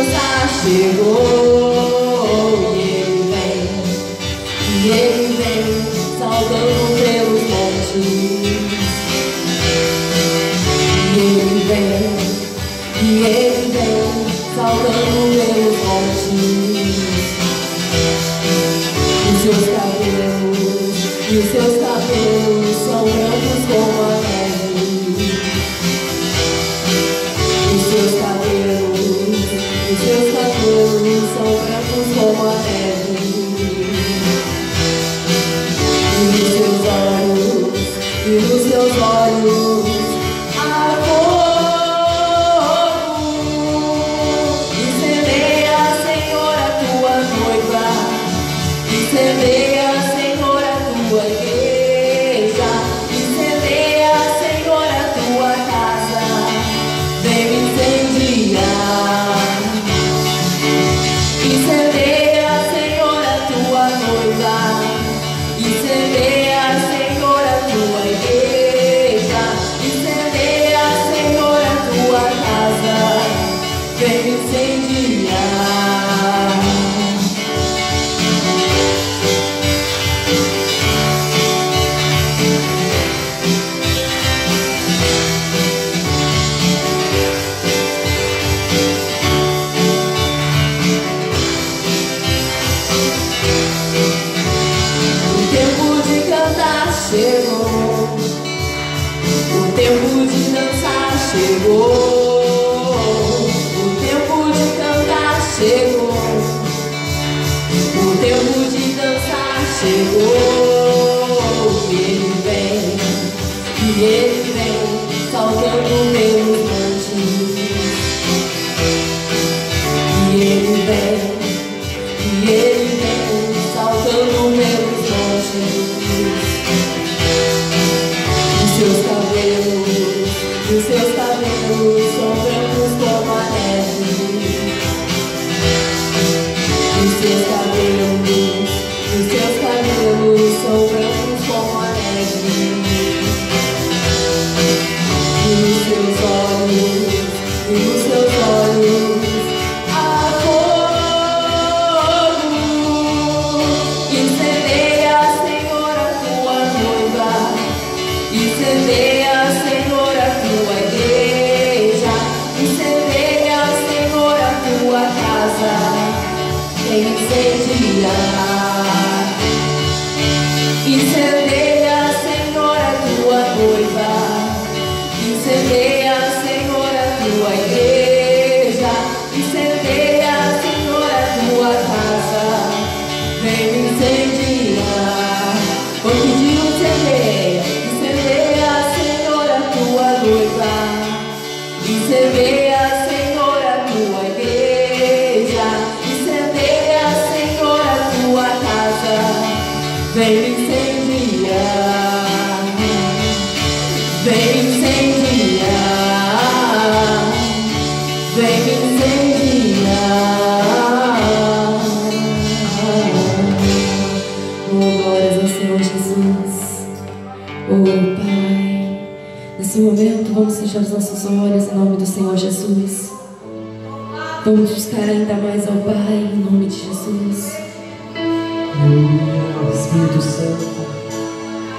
dançar chegou. E ele vem, saltando pelos montes. E ele vem, saltando pelos montes. E os seus cabelos são brancos como a neve. Os seus cabelos são brancos como a neve. E nos seus olhos há fogo. Incendeia, Senhor, a tua noiva. Incendeia, Senhor, a tua igreja. Incendeia, Senhor, a tua casa. Vem me incendiar. Incendeia, Senhor, a tua noiva. Incendeia, Senhor, a tua igreja. Incendeia, Senhor, a tua casa. Vem me incendiar. Chegou, o tempo de dançar chegou, o tempo de cantar chegou, o tempo de dançar chegou. E ele vem, saltando pelos montes. E ele vem, saltando pelos montes. Os seus cabelos são brancos como a neve. Os seus cabelos são brancos como a neve. E nos seus olhos há fogo. Incendeia, Senhor, a tua noiva. Incendeia, Senhor, a tua igreja. Incendeia, Senhor, a tua casa. Vem incendiar. Incendeia, Senhor, a tua noiva. Incendeia, Senhor, a tua igreja. Incendeia, Senhor, a tua casa. Vem incendiar. Vou pedir incendeia. Incendeia, Senhor, a tua noiva. Incendeia, Senhor, a tua igreja. Incendeia, Senhor, a tua casa. Vem incendiar. Vem incendiar. Vem incendiar. Oh, glórias ao Senhor Jesus. Oh, Pai, nesse momento vamos fechar os nossos olhos em nome do Senhor Jesus. Vamos buscar ainda mais ao Pai em nome de Jesus. Aleluia, Espírito Santo,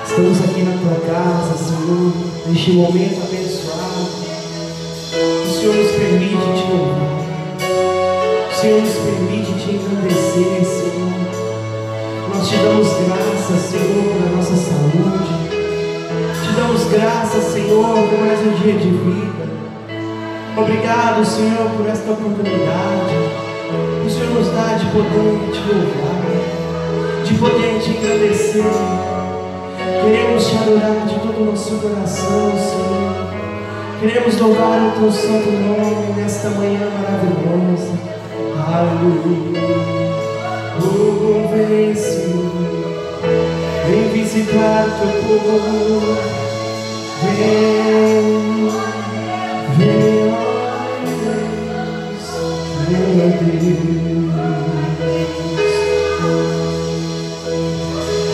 estamos aqui na tua casa, Senhor, neste momento abençoado. O Senhor nos permite te louvar, o Senhor nos permite te engrandecer, Senhor. Nós te damos graças, Senhor, pela nossa saúde. Te damos graças, Senhor, por mais um dia de vida. Obrigado, Senhor, por esta oportunidade. O Senhor nos dá de poder te louvar, de poder te engrandecer. Queremos te adorar de todo o nosso coração, Senhor. Queremos louvar o teu santo nome nesta manhã maravilhosa. Aleluia. Oh, vem, Senhor, vem visitar teu povo. Vem, vem, ó Deus.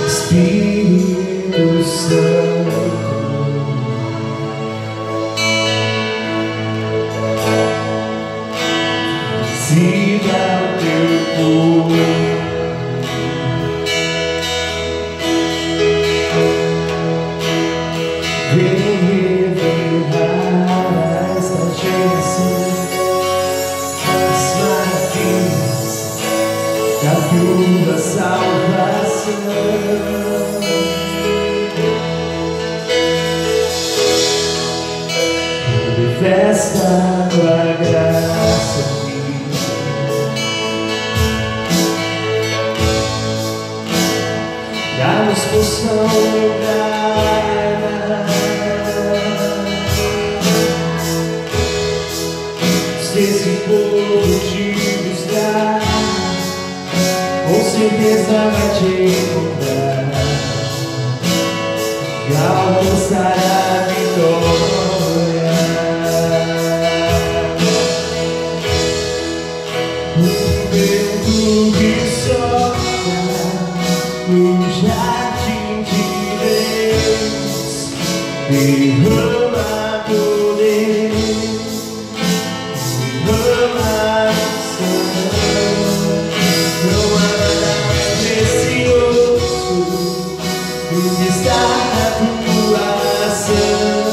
Espírito Santo, siga o teu povo. Vem revelar esta geração as maravilhas da tua salvação. Manifesta a tua graça aqui. Dá-nos poção lograr desse povo te buscar, com certeza vai te encontrar e alcançar a vitória. O vento que sopra no jardim de Deus derrama poder, derrama unção. Não há nada mais precioso do que estar na tua santa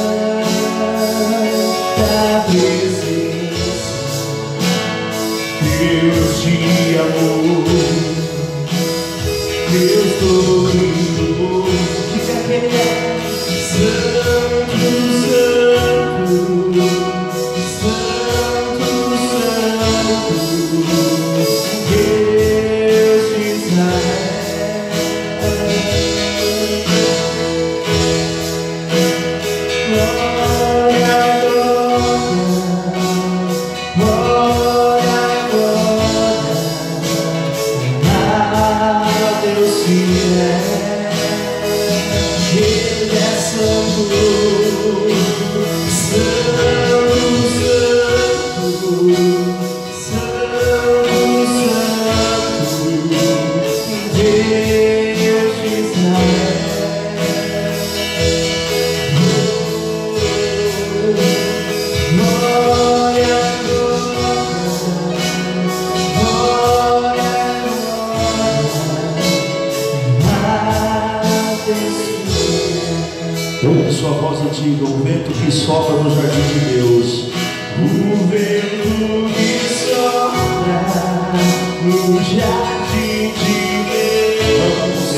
presença. Deus de amor, Deus todo-poderoso, diga que Ele é Santo, Santo, Santo, Deus de Israel. Glória, glória, glória, glória a Deus fiel. Ele é santo, ouve sua voz antiga, o vento que sopra no jardim de Deus. O vento que sopra no jardim de Deus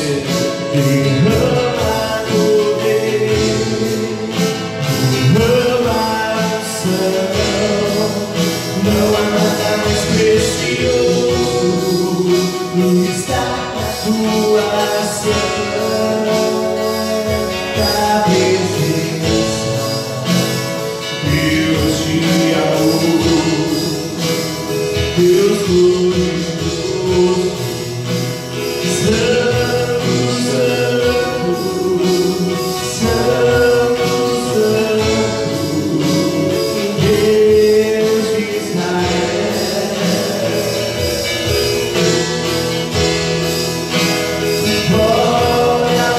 derrama poder, derrama unção. Não há nada mais precioso do que estar na tua santa presença. Deus de amor, Deus todo-poderoso, Santo, Santo, Santo, Deus de Israel. Glória,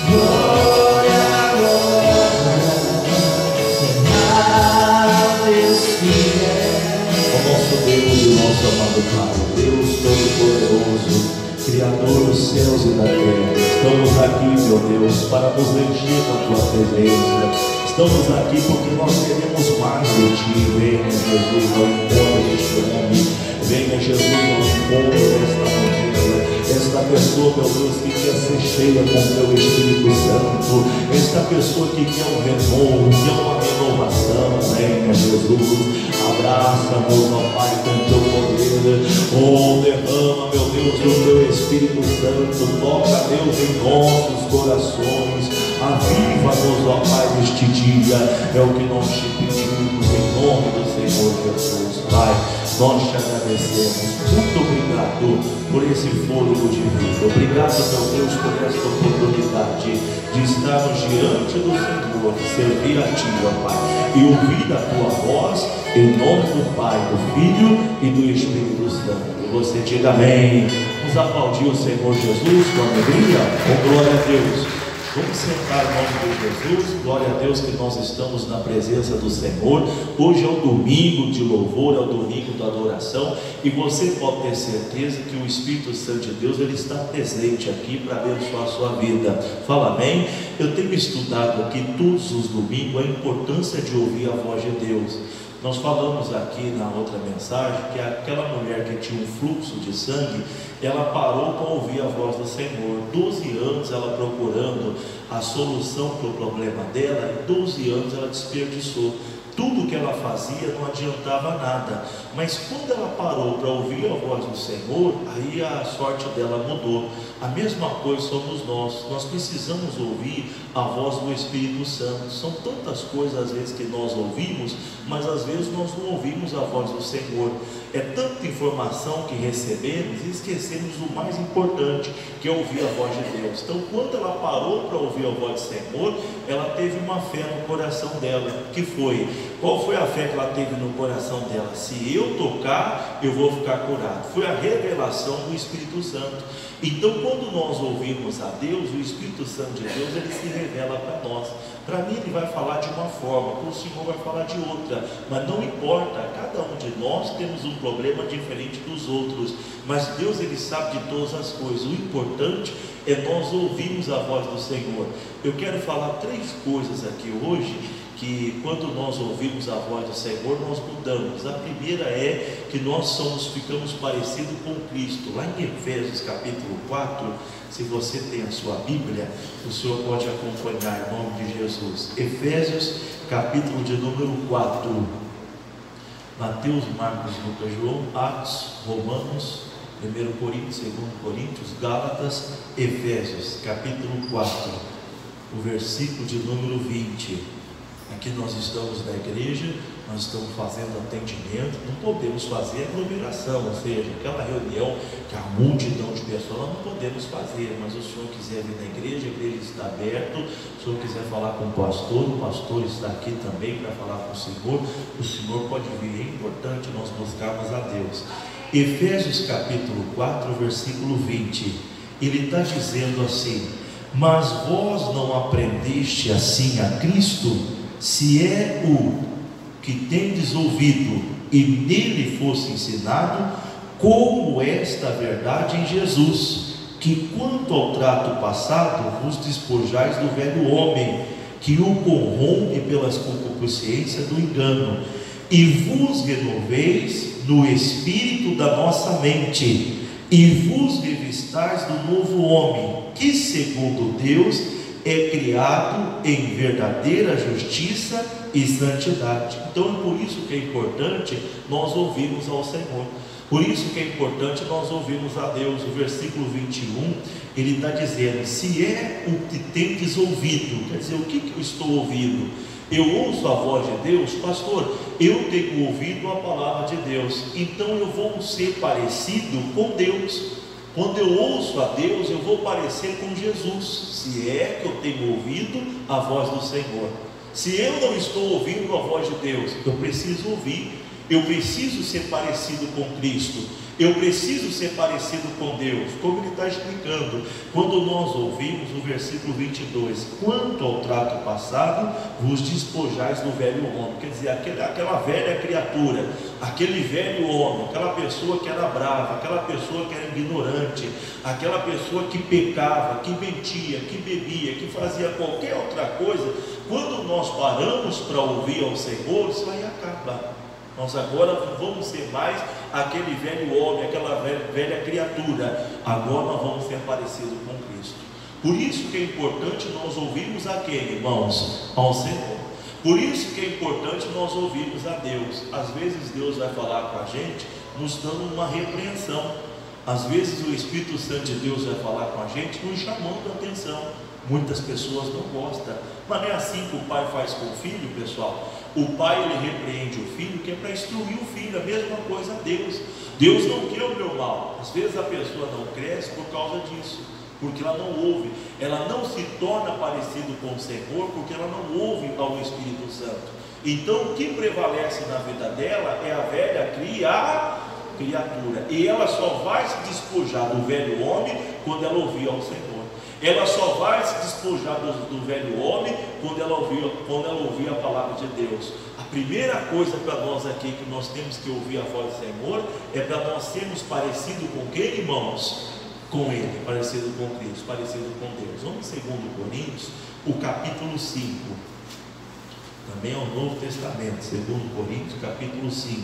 glória, ó nosso Deus e nosso amado Pai, Deus Todo-Poderoso, Criador dos céus e da terra, estamos aqui, meu Deus, para nos encher com a tua presença. Estamos aqui porque nós queremos mais de ti. Venha, Jesus, ao encontro deste homem. Venha, Jesus, ao encontro desta mulher. Esta pessoa, meu Deus, que quer ser cheia com o teu Espírito Santo. Esta pessoa que quer um renovo, quer uma renovação. Venha, Jesus. Abraça-nos, ó Pai, com teu poder. Oh, derrama, meu Deus, o teu Espírito Santo. Toca, Deus, em nossos corações. Aviva-nos, ó Pai, neste dia. É o que nós te pedimos, em nome do Senhor Jesus. Pai, nós te agradecemos. Muito obrigado por esse fôlego de vida. Obrigado, meu Deus, por esta oportunidade de estarmos diante do Senhor, servir a ti, ó Pai, e ouvir a tua voz, em nome do Pai, do Filho e do Espírito Santo. E você diga amém. Vamos aplaudir o Senhor Jesus com alegria, com glória a Deus. Vamos sentar em nome de Jesus. Glória a Deus que nós estamos na presença do Senhor. Hoje é o domingo de louvor, é o domingo da adoração, e você pode ter certeza que o Espírito Santo de Deus, ele está presente aqui para abençoar a sua vida. Fala amém? Eu tenho estudado aqui todos os domingos a importância de ouvir a voz de Deus. Nós falamos aqui na outra mensagem que aquela mulher que tinha um fluxo de sangue, ela parou para ouvir a voz do Senhor. 12 anos ela procurando a solução para o problema dela, e 12 anos ela desperdiçou. Tudo que ela fazia não adiantava nada, mas quando ela parou para ouvir a voz do Senhor, aí a sorte dela mudou. A mesma coisa somos nós precisamos ouvir a voz do Espírito Santo. São tantas coisas às vezes que nós ouvimos, mas às vezes nós não ouvimos a voz do Senhor. É tanta informação que recebemos e esquecemos o mais importante, que é ouvir a voz de Deus. Então, quando ela parou para ouvir a voz do Senhor, ela teve uma fé no coração dela, que foi: qual foi a fé que ela teve no coração dela? Se eu tocar, eu vou ficar curado. Foi a revelação do Espírito Santo. Então, quando nós ouvimos a Deus, o Espírito Santo de Deus, ele se revela para nós. Para mim ele vai falar de uma forma, para o Senhor vai falar de outra, mas não importa, cada um de nós temos um problema diferente dos outros, mas Deus, ele sabe de todas as coisas. O importante é nós ouvirmos a voz do Senhor. Eu quero falar 3 coisas aqui hoje, que quando nós ouvimos a voz do Senhor, nós mudamos. A primeira é que nós ficamos parecidos com Cristo. Lá em Efésios capítulo 4, se você tem a sua Bíblia, o senhor pode acompanhar em nome de Jesus. Efésios capítulo de número 4, Mateus, Marcos, Lucas, João, Atos, Romanos, 1 Coríntios, 2 Coríntios, Gálatas, Efésios capítulo 4, o versículo de número 20. Aqui nós estamos na igreja, nós estamos fazendo atendimento, não podemos fazer aglomeração, ou seja, aquela reunião que a multidão de pessoas, nós não podemos fazer. Mas se o senhor quiser vir na igreja, a igreja está aberta. Se o senhor quiser falar com o pastor está aqui também para falar com o senhor pode vir. É importante nós buscarmos a Deus. Efésios capítulo 4, versículo 20, ele está dizendo assim: mas vós não aprendeste assim a Cristo, se é o que tendes ouvido e nele fosse ensinado, como esta verdade em Jesus, que quanto ao trato passado vos despojais do velho homem, que o corrompe pelas concupiscências do engano, e vos renoveis no espírito da nossa mente, e vos revistais do novo homem, que segundo Deus é criado em verdadeira justiça e santidade. Então é por isso que é importante nós ouvirmos ao Senhor. Por isso que é importante nós ouvirmos a Deus. O versículo 21, ele está dizendo: se é o que tendes ouvido. Quer dizer, o que eu estou ouvindo? Eu ouço a voz de Deus, pastor, eu tenho ouvido a palavra de Deus, então eu vou ser parecido com Deus. Quando eu ouço a Deus, eu vou parecer com Jesus, se é que eu tenho ouvido a voz do Senhor. Se eu não estou ouvindo a voz de Deus, eu preciso ouvir, eu preciso ser parecido com Cristo, eu preciso ser parecido com Deus. Como ele está explicando, quando nós ouvimos o versículo 22, quanto ao trato passado, vos despojais do velho homem. Quer dizer, aquela velha criatura, aquele velho homem, aquela pessoa que era brava, aquela pessoa que era ignorante, aquela pessoa que pecava, que mentia, que bebia, que fazia qualquer outra coisa. Quando nós paramos para ouvir ao Senhor, isso aí acaba. Nós agora não vamos ser mais aquele velho homem, aquela velha criatura. Agora nós vamos ser parecidos com Cristo. Por isso que é importante nós ouvirmos a quem, irmãos? Ao Senhor. Por isso que é importante nós ouvirmos a Deus. Às vezes Deus vai falar com a gente nos dando uma repreensão. Às vezes o Espírito Santo de Deus vai falar com a gente nos chamando a atenção. Muitas pessoas não gostam, mas não é assim que o pai faz com o filho, pessoal. O pai, ele repreende o filho, que é para instruir o filho. A mesma coisa a Deus. Deus não quer o meu mal. Às vezes a pessoa não cresce por causa disso, porque ela não ouve, ela não se torna parecido com o Senhor, porque ela não ouve ao Espírito Santo. Então o que prevalece na vida dela é a velha criatura, e ela só vai se despojar do velho homem quando ela ouvir ao Senhor. Ela só vai se despojar do velho homem quando ela ouvir a palavra de Deus. A primeira coisa para nós aqui que nós temos que ouvir a voz do Senhor é para nós sermos parecidos com quem, irmãos? Com Ele, parecido com Cristo, parecido com Deus. Vamos em 2 Coríntios, o capítulo 5. Também é o Novo Testamento, 2 Coríntios, capítulo 5.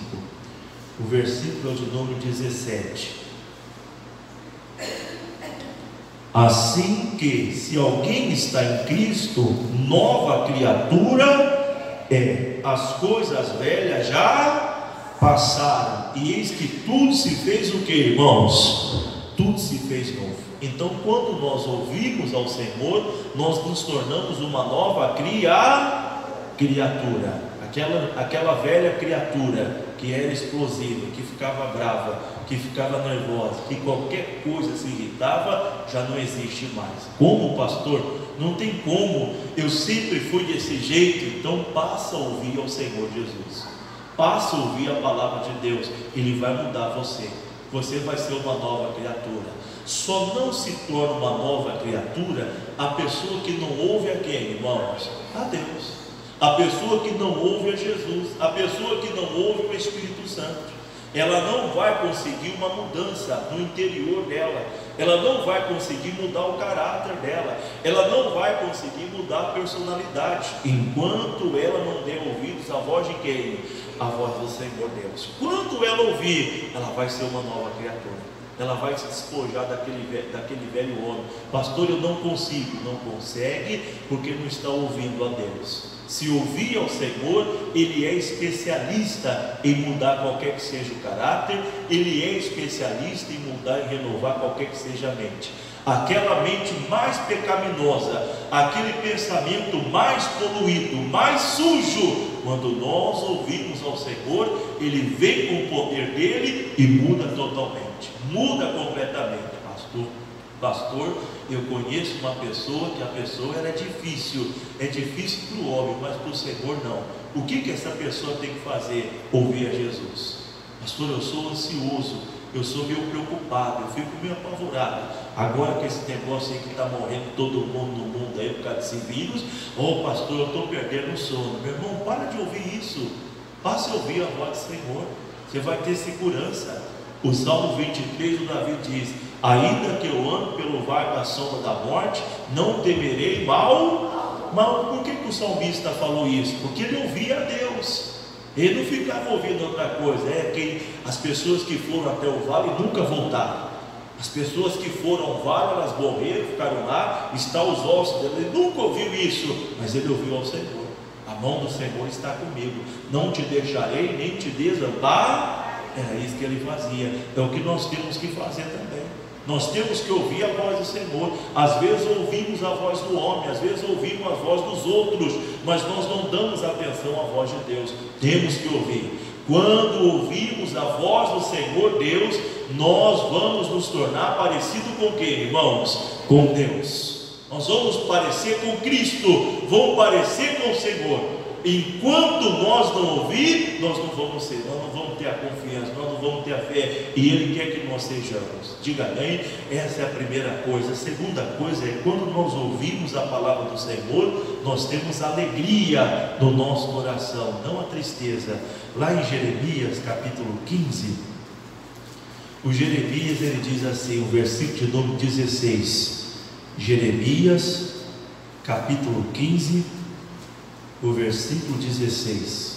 O versículo de número 17. Assim que, se alguém está em Cristo, nova criatura é. As coisas velhas já passaram, e eis que tudo se fez o que, irmãos? Tudo se fez novo. Então, quando nós ouvimos ao Senhor, nós nos tornamos uma nova criatura. Aquela velha criatura que era explosiva, que ficava brava, que ficava nervosa, que qualquer coisa se irritava, já não existe mais. Como pastor, não tem como, eu sempre fui desse jeito. Então passa a ouvir ao Senhor Jesus, passa a ouvir a palavra de Deus, Ele vai mudar você. Você vai ser uma nova criatura. Só não se torna uma nova criatura a pessoa que não ouve a quem, irmãos? A Deus. A pessoa que não ouve a Jesus, a pessoa que não ouve o Espírito Santo, ela não vai conseguir uma mudança no interior dela, ela não vai conseguir mudar o caráter dela, ela não vai conseguir mudar a personalidade, enquanto ela não der ouvidos à voz de quem? A voz do Senhor Deus. Quando ela ouvir, ela vai ser uma nova criatura. Ela vai se despojar daquele velho homem. Pastor, eu não consigo. Não consegue, porque não está ouvindo a Deus. Se ouvir ao Senhor, Ele é especialista em mudar qualquer que seja o caráter, Ele é especialista em mudar e renovar qualquer que seja a mente. Aquela mente mais pecaminosa, aquele pensamento mais poluído, mais sujo, quando nós ouvimos ao Senhor, Ele vem com o poder dEle e muda totalmente, muda completamente. Pastor, eu conheço uma pessoa que a pessoa ela é difícil para o homem, mas para o Senhor não. O que essa pessoa tem que fazer? Ouvir a Jesus. Pastor, eu sou ansioso, eu sou meio preocupado, eu fico meio apavorado. Agora que esse negócio aí que está morrendo todo mundo no mundo aí por causa desse vírus, pastor, eu estou perdendo o sono. Meu irmão, para de ouvir isso, passe a ouvir a voz do Senhor, você vai ter segurança. O Salmo 23, o Davi diz: ainda que eu ande pelo vale da sombra da morte, não temerei mal. Por que o salmista falou isso? Porque ele ouvia a Deus, ele não ficava ouvindo outra coisa. As pessoas que foram até o vale nunca voltaram. As pessoas que foram ao vale, elas morreram, ficaram lá, estão os ossos dela. Ele nunca ouviu isso, mas ele ouviu ao Senhor. A mão do Senhor está comigo, não te deixarei nem te desampararei. Era isso que ele fazia. É o que nós temos que fazer também. Nós temos que ouvir a voz do Senhor. Às vezes ouvimos a voz do homem, às vezes ouvimos a voz dos outros, mas nós não damos atenção à voz de Deus. Temos que ouvir. Quando ouvimos a voz do Senhor Deus, nós vamos nos tornar parecido com quem, irmãos? Com Deus. Nós vamos parecer com Cristo, vamos parecer com o Senhor. Enquanto nós não ouvir, nós não vamos ter a confiança, nós não vamos ter a fé, e Ele quer que nós sejamos. Diga amém. Essa é a primeira coisa. A segunda coisa é, quando nós ouvimos a palavra do Senhor, nós temos alegria no nosso coração, não a tristeza. Lá em Jeremias capítulo 15, o Jeremias ele diz assim, o versículo de número 16, Jeremias capítulo 15, o versículo 16.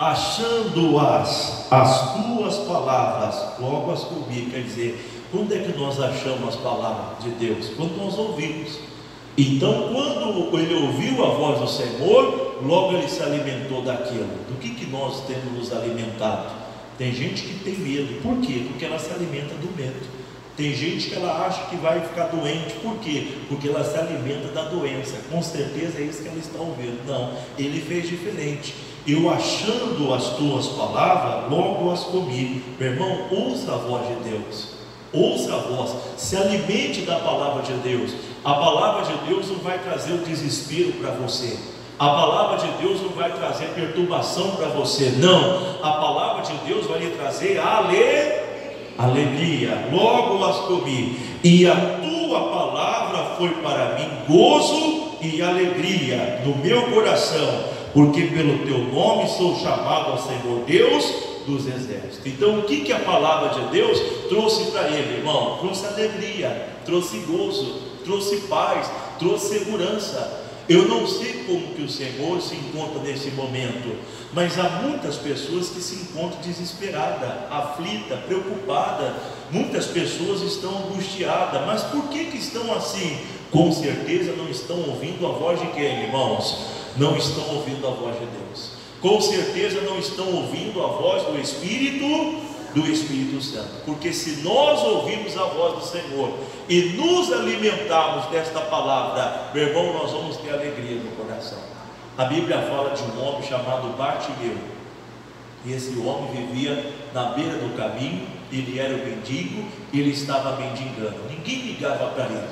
Achando-as tuas palavras, logo as comi. Quer dizer, quando é que nós achamos as palavras de Deus? Quando nós ouvimos. Então, quando ele ouviu a voz do Senhor, logo ele se alimentou daquilo. Do que nós temos nos alimentado? Tem gente que tem medo. Por quê? Porque ela se alimenta do medo. Tem gente que ela acha que vai ficar doente. Por quê? Porque ela se alimenta da doença. Com certeza é isso que ela está ouvindo. Não, ele fez diferente. Eu achando as tuas palavras, logo as comi. Meu irmão, ouça a voz de Deus. Ouça a voz, se alimente da palavra de Deus. A palavra de Deus não vai trazer o desespero para você. A palavra de Deus não vai trazer perturbação para você, não. A palavra de Deus vai lhe trazer alegria. Logo as comi, e a tua palavra foi para mim gozo e alegria no meu coração, porque pelo teu nome sou chamado ao Senhor Deus dos exércitos. Então o que a palavra de Deus trouxe para ele, irmão? Trouxe alegria, trouxe gozo, trouxe paz, trouxe segurança. Eu não sei como que o Senhor se encontra nesse momento, mas há muitas pessoas que se encontram desesperadas, aflitas, preocupadas. Muitas pessoas estão angustiadas. Mas por que estão assim? Com certeza não estão ouvindo a voz de quem, irmãos? Não estão ouvindo a voz de Deus. Com certeza não estão ouvindo a voz do Espírito Santo. Porque se nós ouvirmos a voz do Senhor e nos alimentarmos desta palavra, meu irmão, nós vamos ter alegria no coração. A Bíblia fala de um homem chamado Bartimeu. E esse homem vivia na beira do caminho. Ele era o mendigo, ele estava mendigando. Ninguém ligava para ele,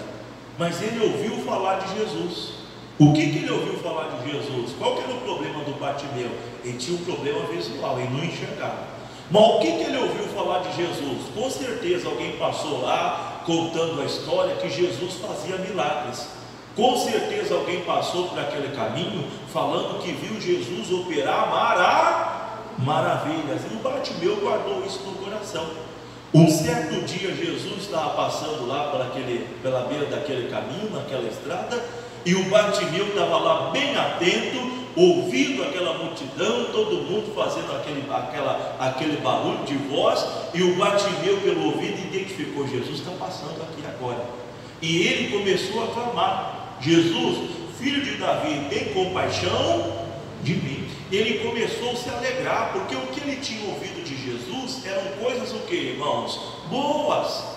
mas ele ouviu falar de Jesus. O que ele ouviu falar de Jesus? Qual que era o problema do Bartimeu? Ele tinha um problema visual, ele não enxergava. Mas o que ele ouviu falar de Jesus? Com certeza alguém passou lá contando a história que Jesus fazia milagres. Com certeza alguém passou por aquele caminho falando que viu Jesus operar maravilhas. E o Bartimeu guardou isso no coração. Um certo dia Jesus estava passando lá pela beira daquele caminho, naquela estrada, e o Bartimeu estava lá bem atento, ouvindo aquela multidão, todo mundo fazendo aquele barulho de voz, e o Bartimeu, pelo ouvido, identificou: Jesus está passando aqui agora. E ele começou a clamar: Jesus, filho de Davi, tem compaixão de mim. Ele começou a se alegrar, porque o que ele tinha ouvido de Jesus eram coisas o que, irmãos? Boas.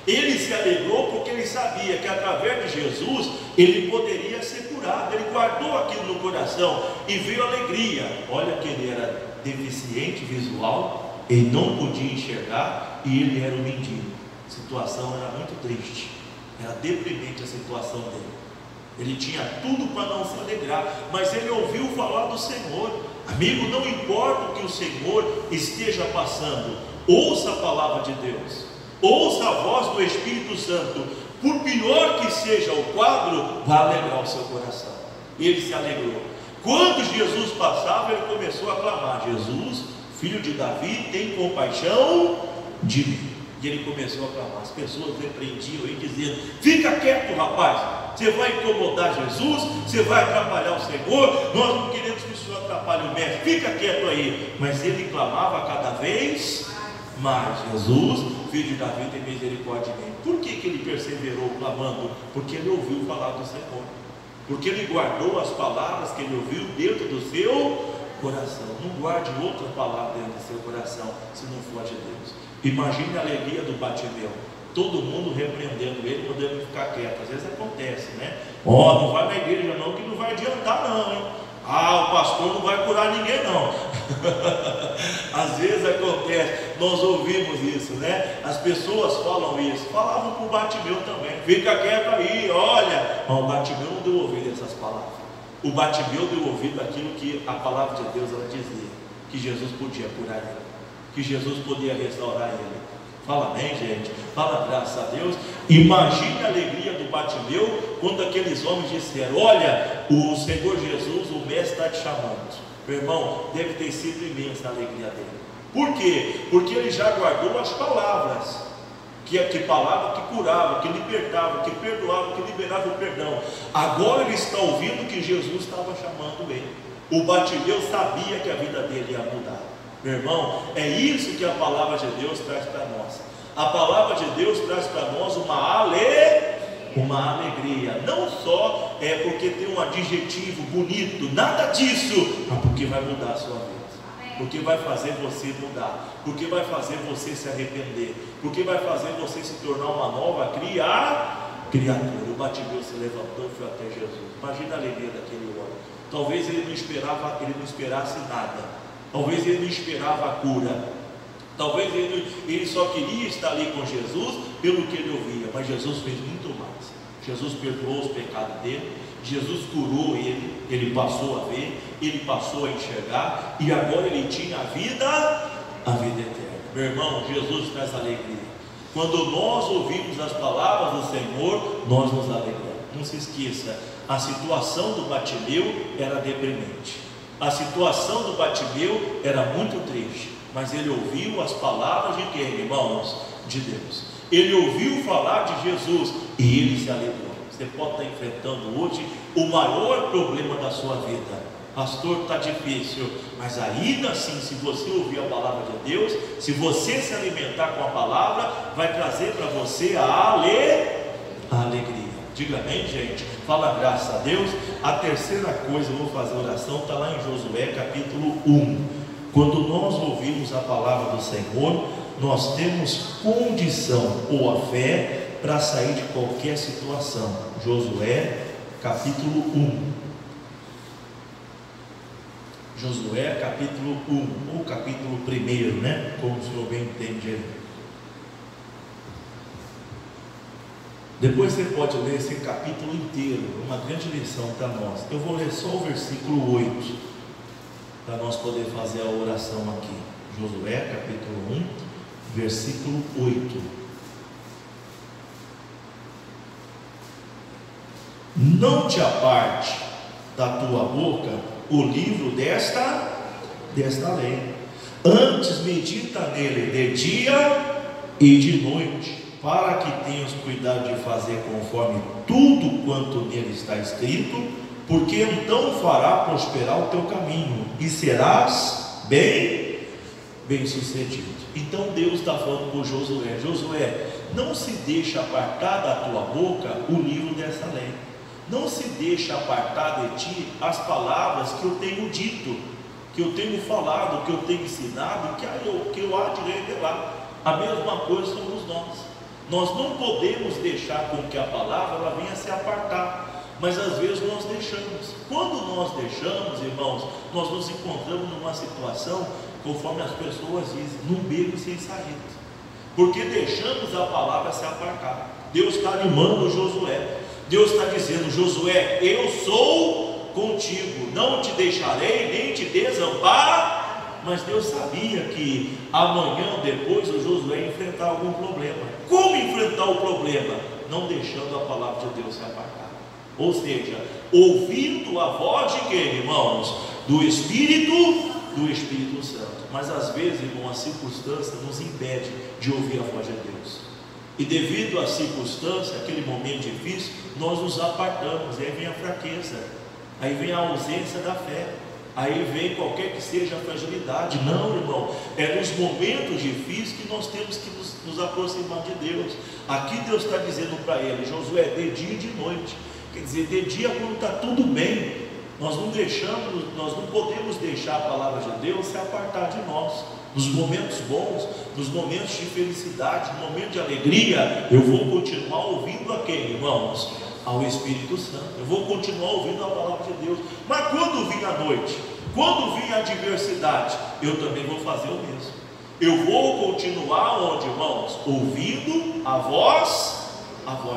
Ele se alegrou porque ele sabia que através de Jesus ele poderia ser curado. Ele guardou aquilo no coração e veio alegria. Olha que ele era deficiente visual, ele não podia enxergar e ele era um mendigo. A situação era muito triste, era deprimente a situação dele. Ele tinha tudo para não se alegrar, mas ele ouviu falar do Senhor. Amigo, não importa o que o Senhor esteja passando, ouça a palavra de Deus, ouça a voz do Espírito Santo. Por pior que seja o quadro, vai alegrar o seu coração. Ele se alegrou. Quando Jesus passava, ele começou a clamar: Jesus, filho de Davi, tem compaixão de mim. E ele começou a clamar. As pessoas repreendiam ele, dizendo: fica quieto, rapaz, você vai incomodar Jesus, você vai atrapalhar o Senhor, nós não queremos que o Senhor atrapalhe o mestre, fica quieto aí. Mas ele clamava cada vez mais: Jesus, filho de Davi, tem misericórdia de mim. Por que ele perseverou clamando? Porque ele ouviu falar do Senhor, porque ele guardou as palavras que ele ouviu dentro do seu coração. Não guarde outra palavra dentro do seu coração se não for de Deus. Imagine a alegria do Bartimeu, todo mundo repreendendo ele, mandando ele ficar quieto. Às vezes acontece, né? Não vai na igreja não, que não vai adiantar não, hein? O pastor não vai curar ninguém não. Às vezes acontece, nós ouvimos isso, né? As pessoas falam isso, falavam para o Bartimeu também: fica quieto aí, olha. Mas o Bartimeu não deu ouvido a essas palavras. O Bartimeu deu ouvido àquilo que a palavra de Deus ela dizia, que Jesus podia curar ele, que Jesus podia restaurar ele. Fala amém, gente? Fala graças a Deus. Imagine a alegria do Bartimeu quando aqueles homens disseram: olha, o Senhor Jesus, o Mestre está te chamando. Meu irmão, deve ter sido imensa a alegria dele. Por quê? Porque ele já guardou as palavras, que palavra que curava, que libertava, que perdoava, que liberava o perdão. Agora ele está ouvindo que Jesus estava chamando ele. O Bartimeu sabia que a vida dele ia mudar. Meu irmão, é isso que a palavra de Deus traz para nós. A palavra de Deus traz para nós uma alegria. Não só porque tem um adjetivo bonito, nada disso, mas porque vai mudar a sua vida, porque vai fazer você mudar, porque vai fazer você se arrepender, porque vai fazer você se tornar uma nova criatura. O Bartimeu se levantou e foi até Jesus. Imagina a alegria daquele homem. Talvez ele não esperasse nada. Talvez ele não esperava a cura. Talvez ele só queria estar ali com Jesus pelo que ele ouvia. Mas Jesus fez muito mais. Jesus perdoou os pecados dele, Jesus curou ele passou a ver, ele passou a enxergar, e agora ele tinha a vida eterna. Meu irmão, Jesus traz alegria. Quando nós ouvimos as palavras do Senhor, nós nos alegramos. Não se esqueça, a situação do Bartimeu era deprimente, a situação do Bartimeu era muito triste, mas ele ouviu as palavras de quem, irmãos? De Deus. Ele ouviu falar de Jesus e ele se alegrou. Você pode estar enfrentando hoje o maior problema da sua vida. Pastor, está difícil, mas ainda assim, se você ouvir a palavra de Deus, se você se alimentar com a palavra, vai trazer para você a alegria. Diga amém, gente. Fala graças a Deus. A terceira coisa, eu vou fazer oração, está lá em Josué capítulo 1. Quando nós ouvimos a palavra do Senhor, nós temos condição ou a fé para sair de qualquer situação. Josué capítulo 1. Josué capítulo 1, ou capítulo 1, né? Como o senhor bem entende aí. Depois você pode ler esse capítulo inteiro, uma grande lição para nós. Eu vou ler só o versículo 8, para nós poder fazer a oração aqui. Josué capítulo 1, versículo 8. Não te aparte da tua boca o livro desta lei, antes medita nele de dia e de noite, para que tenhas cuidado de fazer conforme tudo quanto nele está escrito, porque então fará prosperar o teu caminho e serás bem sucedido. Então Deus está falando com Josué: Josué, não se deixe apartar da tua boca o livro dessa lei, não se deixe apartar de ti as palavras que eu tenho dito, que eu tenho falado, que eu tenho ensinado, que eu há de revelar. A mesma coisa somos nós. Nós não podemos deixar com que a palavra ela venha se apartar, mas às vezes nós deixamos. Quando nós deixamos, irmãos, nós nos encontramos numa situação, conforme as pessoas dizem, num beco sem saída, porque deixamos a palavra se apartar. Deus está animando Josué. Deus está dizendo: Josué, eu sou contigo, não te deixarei nem te desamparar. Mas Deus sabia que amanhã ou depois o Josué ia enfrentar algum problema. Como enfrentar o problema? Não deixando a palavra de Deus se apartar, ou seja, ouvindo a voz de quem, irmãos? Do Espírito Santo. Mas às vezes, irmão, a circunstância nos impede de ouvir a voz de Deus, e devido à circunstância, aquele momento difícil, nós nos apartamos. Aí vem a fraqueza, aí vem a ausência da fé, aí vem qualquer que seja a fragilidade. Não, irmão, é nos momentos difíceis que nós temos que nos aproximar de Deus. Aqui Deus está dizendo para ele: Josué, de dia e de noite. Quer dizer, de dia quando está tudo bem, nós não podemos deixar a palavra de Deus se apartar de nós. Nos momentos bons, nos momentos de felicidade, no momento de alegria, eu vou continuar ouvindo a quem, irmãos? Ao Espírito Santo. Eu vou continuar ouvindo a palavra de Deus. Mas quando vir a noite, quando vir a adversidade, eu também vou fazer o mesmo. Eu vou continuar onde, irmãos? Ouvindo a voz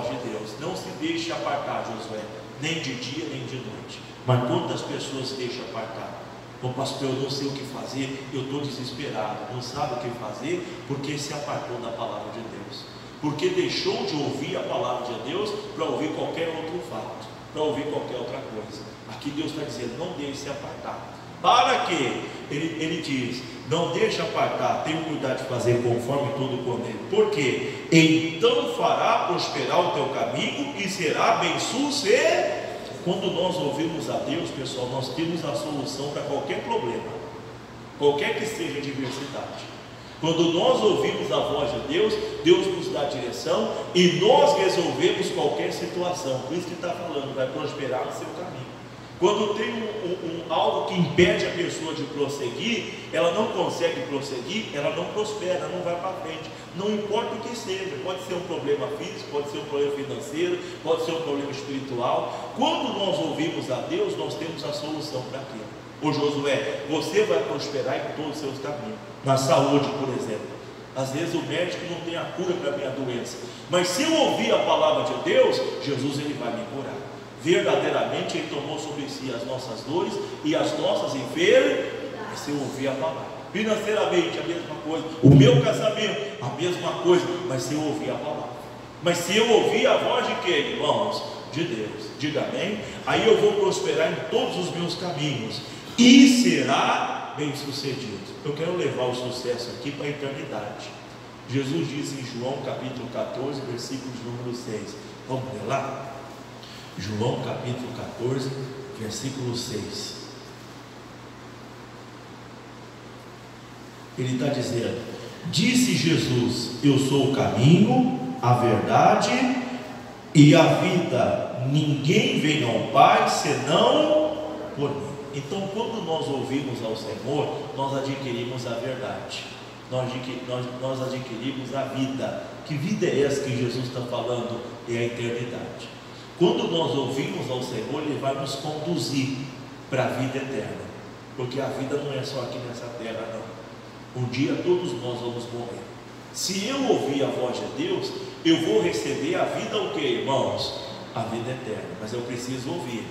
de Deus. Não se deixe apartar, Josué, nem de dia nem de noite. Mas quantas pessoas se deixam apartar? Ô pastor, eu não sei o que fazer, eu estou desesperado, não sabe o que fazer, porque se apartou da palavra de Deus, porque deixou de ouvir a palavra de Deus para ouvir qualquer outro fato, para ouvir qualquer outra coisa. Aqui Deus está dizendo: não deixe se apartar. Para quê? Ele diz: não deixe apartar, tenha cuidado de fazer conforme tudo com ele. Por quê? Então fará prosperar o teu caminho e será bem sucedido. Quando nós ouvimos a Deus, pessoal, nós temos a solução para qualquer problema, qualquer que seja a adversidade. Quando nós ouvimos a voz de Deus, Deus nos dá direção e nós resolvemos qualquer situação. Por isso que está falando, vai prosperar no seu caminho. Quando tem algo que impede a pessoa de prosseguir, ela não consegue prosseguir, ela não prospera, não vai para frente. Não importa o que seja, pode ser um problema físico, pode ser um problema financeiro, pode ser um problema espiritual. Quando nós ouvimos a Deus, nós temos a solução para aquilo. Ô Josué, você vai prosperar em todos os seus caminhos. Na saúde, por exemplo, Às vezes o médico não tem a cura para a minha doença, mas se eu ouvir a palavra de Deus, Jesus ele vai me curar. Verdadeiramente Ele tomou sobre si as nossas dores e as nossas enfermidades. Se eu ouvir a palavra, financeiramente a mesma coisa, o meu casamento a mesma coisa, mas se eu ouvir a palavra, mas se eu ouvir a voz de quem, irmãos? De Deus. Diga amém. Aí eu vou prosperar em todos os meus caminhos e será bem sucedido. Eu quero levar o sucesso aqui para a eternidade. Jesus diz em João capítulo 14, versículo de número 6. Vamos ler lá? João capítulo 14, versículo 6. Ele está dizendo: disse Jesus, eu sou o caminho, a verdade e a vida, ninguém vem ao Pai senão por mim. Então, quando nós ouvimos ao Senhor, nós adquirimos a verdade, nós adquirimos a vida. Que vida é essa que Jesus está falando? É a eternidade. Quando nós ouvimos ao Senhor, Ele vai nos conduzir para a vida eterna, porque a vida não é só aqui nessa terra, não. Um dia todos nós vamos morrer. Se eu ouvir a voz de Deus, eu vou receber a vida o que, irmãos? A vida eterna, mas eu preciso ouvir.